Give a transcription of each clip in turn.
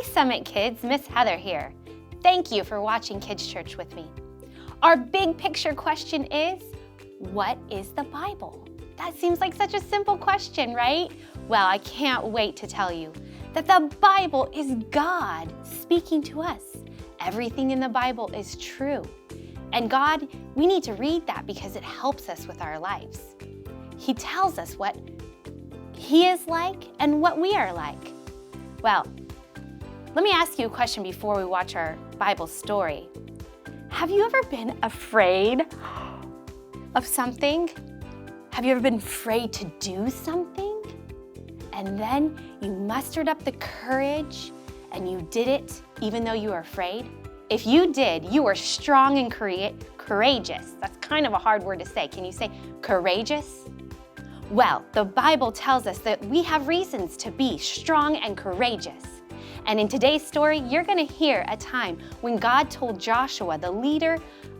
Summit Kids, Miss Heather here. Thank you for watching Kids Church with me. Our big picture question is, what is the Bible? That seems like such a simple question, right? Well, I can't wait to tell you that the Bible is God speaking to us. Everything in the Bible is true. And God, we need to read that because it helps us with our lives. He tells us what He is like and what we are like. Well, let me ask you a question before we watch our Bible story. Have you ever been afraid of something? Have you ever been afraid to do something? And then you mustered up the courage and you did it even though you were afraid? If you did, you were strong and courageous. That's kind of a hard word to say. Can you say courageous? Well, the Bible tells us that we have reasons to be strong and courageous. And in today's story, you're going to hear a time when God told Joshua, the leader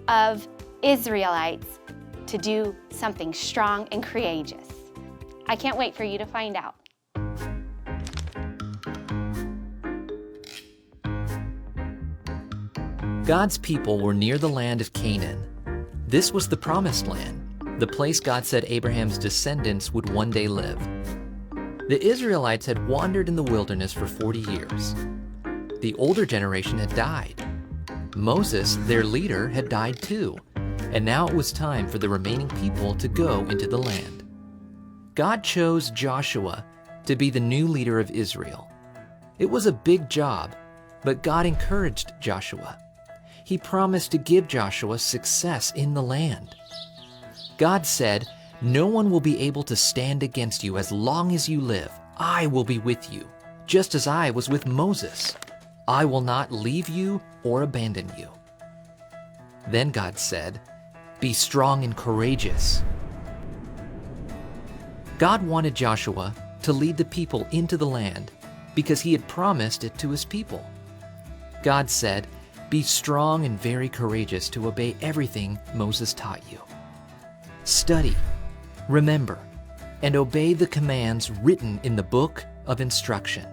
of Israelites, to do something strong and courageous. I can't wait for you to find out. God's people were near the land of Canaan. This was the promised land, the place God said Abraham's descendants would one day live. The Israelites had wandered in the wilderness for 40 years. The older generation had died. Moses, their leader, had died too, and now it was time for the remaining people to go into the land. God chose Joshua to be the new leader of Israel. It was a big job, but God encouraged Joshua. He promised to give Joshua success in the land. God said, "No one will be able to stand against you as long as you live. I will be with you, just as I was with Moses. I will not leave you or abandon you." Then God said, "Be strong and courageous." God wanted Joshua to lead the people into the land because he had promised it to his people. God said, "Be strong and very courageous to obey everything Moses taught you. Study, remember, and obey the commands written in the book of instruction.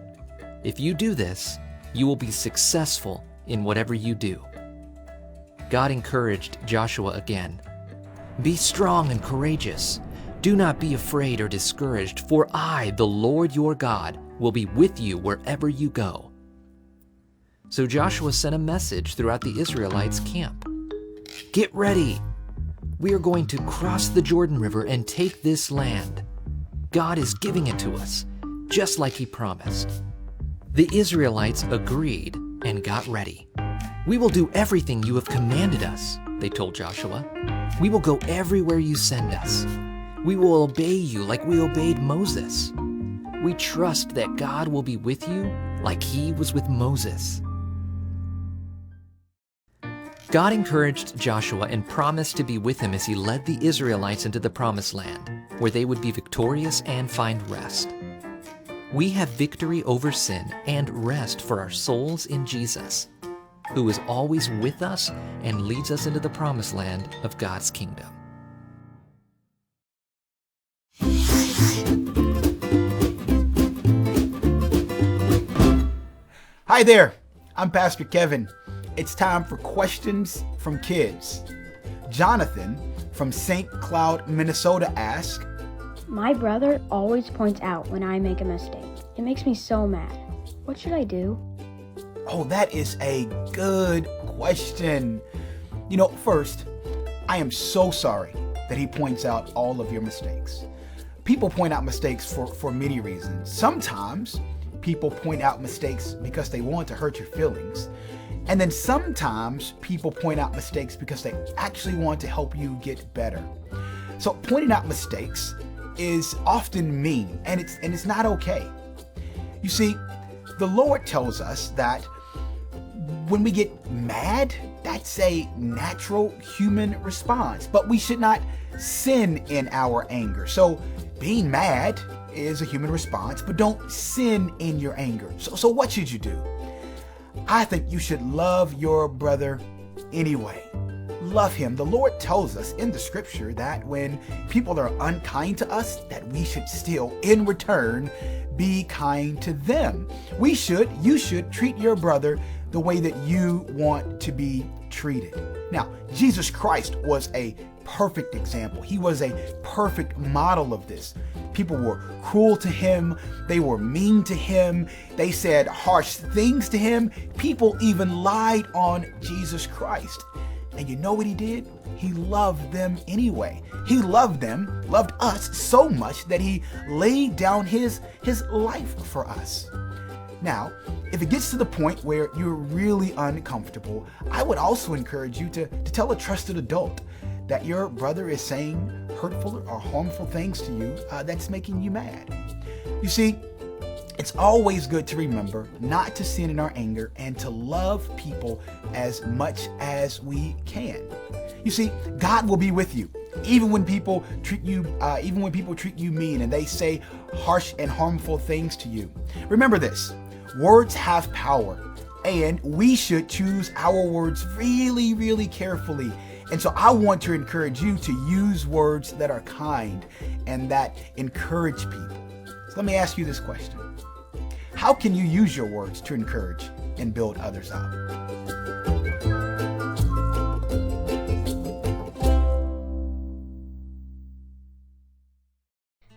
If you do this, you will be successful in whatever you do." God encouraged Joshua again. "Be strong and courageous. Do not be afraid or discouraged, for I, the Lord your God, will be with you wherever you go." So Joshua sent a message throughout the Israelites' camp. "Get ready. We are going to cross the Jordan River and take this land. God is giving it to us, just like he promised." The Israelites agreed and got ready. "We will do everything you have commanded us," they told Joshua. "We will go everywhere you send us. We will obey you like we obeyed Moses. We trust that God will be with you like he was with Moses." God encouraged Joshua and promised to be with him as he led the Israelites into the promised land, where they would be victorious and find rest. We have victory over sin and rest for our souls in Jesus, who is always with us and leads us into the promised land of God's kingdom. Hi there, I'm Pastor Kevin. It's time for questions from kids. Jonathan from St. Cloud, Minnesota asks, My brother always points out when I make a mistake. It makes me so mad. What should I do? Oh, that is a good question. First, I am so sorry that he points out all of your mistakes. People point out mistakes for many reasons. Sometimes people point out mistakes because they want to hurt your feelings. And then sometimes people point out mistakes because they actually want to help you get better. So pointing out mistakes is often mean, and it's not okay. You see, the Lord tells us that when we get mad, that's a natural human response, but we should not sin in our anger. So being mad is a human response, but don't sin in your anger. So what should you do? I think you should love your brother anyway. love him. The Lord tells us in the scripture that when people are unkind to us, that we should still, in return, be kind to them. You should treat your brother the way that you want to be treated. Now, Jesus Christ was a perfect example. He was a perfect model of this. People were cruel to him. They were mean to him. They said harsh things to him. People even lied on Jesus Christ. And you know what he did? He loved them anyway. He loved them, loved us so much that he laid down his life for us. Now, if it gets to the point where you're really uncomfortable, I would also encourage you to tell a trusted adult that your brother is saying hurtful or harmful things to you that's making you mad. You see, it's always good to remember not to sin in our anger and to love people as much as we can. You see, God will be with you even when people treat you mean and they say harsh and harmful things to you. Remember this: words have power, and we should choose our words really, really carefully. And so I want to encourage you to use words that are kind and that encourage people. So let me ask you this question: how can you use your words to encourage and build others up?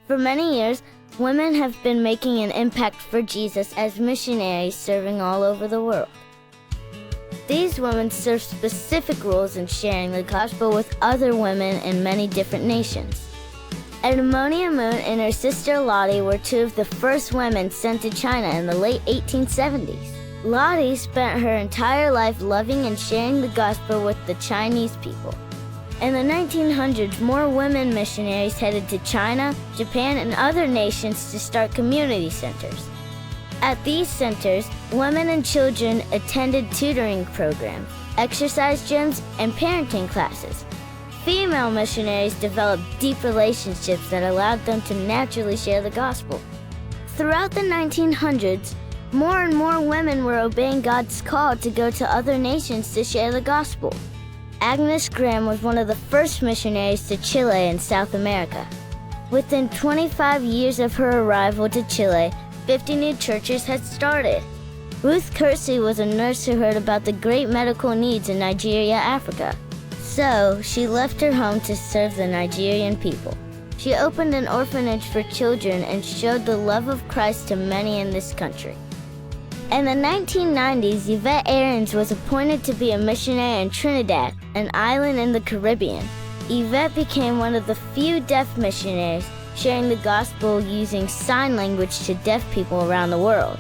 For many years, women have been making an impact for Jesus as missionaries serving all over the world. These women serve specific roles in sharing the gospel with other women in many different nations. Edmonia Moon and her sister Lottie were two of the first women sent to China in the late 1870s. Lottie spent her entire life loving and sharing the gospel with the Chinese people. In the 1900s, more women missionaries headed to China, Japan, and other nations to start community centers. At these centers, women and children attended tutoring programs, exercise gyms, and parenting classes. Female missionaries developed deep relationships that allowed them to naturally share the gospel. Throughout the 1900s, more and more women were obeying God's call to go to other nations to share the gospel. Agnes Graham was one of the first missionaries to Chile in South America. Within 25 years of her arrival to Chile, 50 new churches had started. Ruth Kersey was a nurse who heard about the great medical needs in Nigeria, Africa. So, she left her home to serve the Nigerian people. She opened an orphanage for children and showed the love of Christ to many in this country. In the 1990s, Yvette Aarons was appointed to be a missionary in Trinidad, an island in the Caribbean. Yvette became one of the few deaf missionaries sharing the gospel using sign language to deaf people around the world.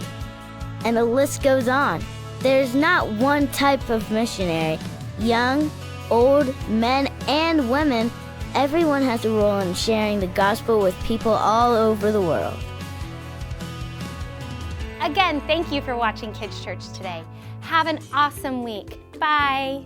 And the list goes on. There's not one type of missionary. Young, old, men, and women, everyone has a role in sharing the gospel with people all over the world. Again, thank you for watching Kids Church today. Have an awesome week. Bye.